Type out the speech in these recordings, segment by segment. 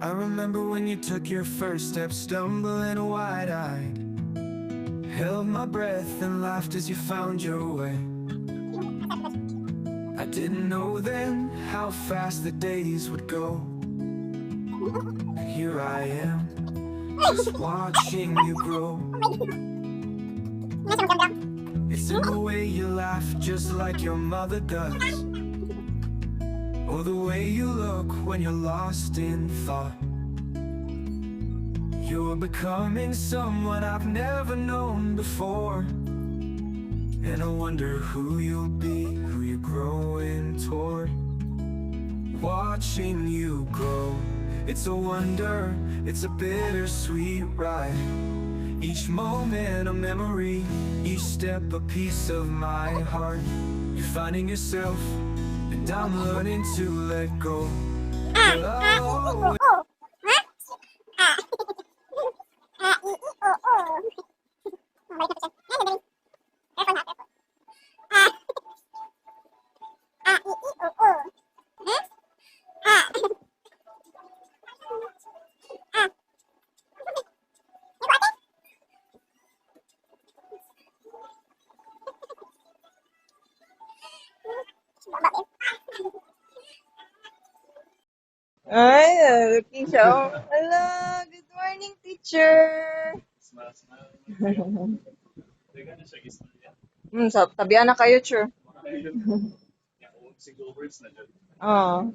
I remember when you took your first step, stumbling wide-eyed. Held my breath and laughed as you found your way. I didn't know then how fast the days would go. Here I am, just watching you grow. It's in the way you laugh, just like your mother does, or the way you look when you're lost in thought. You're becoming someone I've never known before, and I wonder who you'll be, who you're growing toward. Watching you grow, it's a wonder, it's a bittersweet ride. Each moment a memory, each step a piece of my heart. You're finding yourself, and I'm learning to let go. But I'll Ay, looking siya. Oh. Hello, good morning, teacher. Sa tabihan na kayo, sure. Oh.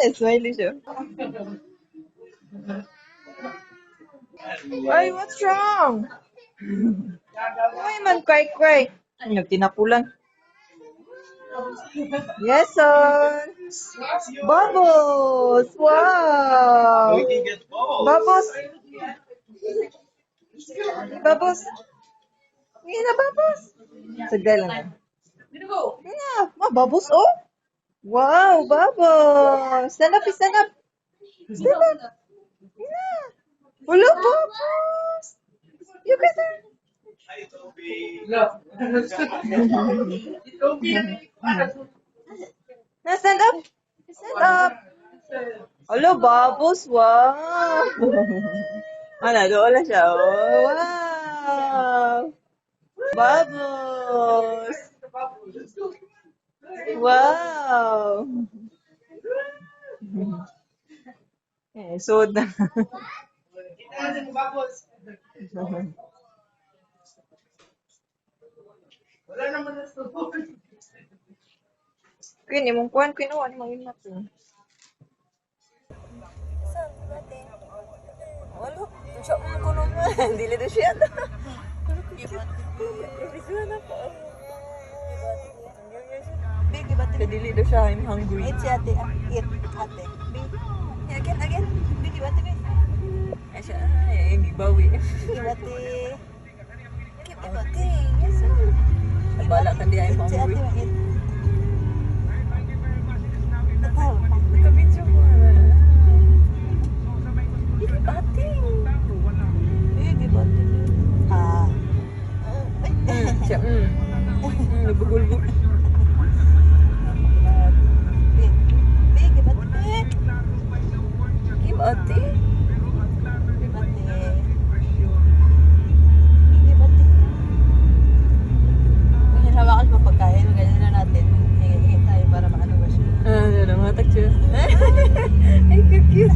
It's smiley siya. Ay, what's wrong? Why man cry? Ay, nagtinapulan. Yes, son. Bubbles! Wow! Bubbles! Bubbles! Hindi na, Bubbles! Sagay lang. Yeah, Bubbles, oh! Wow, Bubbles! Stand up, stand up! Stand up! Yeah! Hello, Bubbles! You better! Na, stand up! Stand up! Hello, Bubbles! Wow! Ano, doon lang siya. Oh, wow! Bubbles! Wow! Eh, sud na. Queen, imong kuhan, Queen, oh, ano mga yun natin? Saan, dati? Walo, siya mo ko naman. Dili na siya. Professional na po. Big, ibati. Dili na siya, I'm hungry. Eat si ate, eat, ate. Big, again. Big, ibati, big. Ay siya, ay, gibawi. Ibati. Ibati, yes sir. Bala ka di, I'm hungry. Si ate, eat. Nagka-video mo. Ibati. Ibati. Siya, nabugulbog. Big, ibati. Ibati. Hawakan mo pagkain, ganyan na natin. Hingin tayo para maano ba siya. Ano, matag siya. Ay, cute.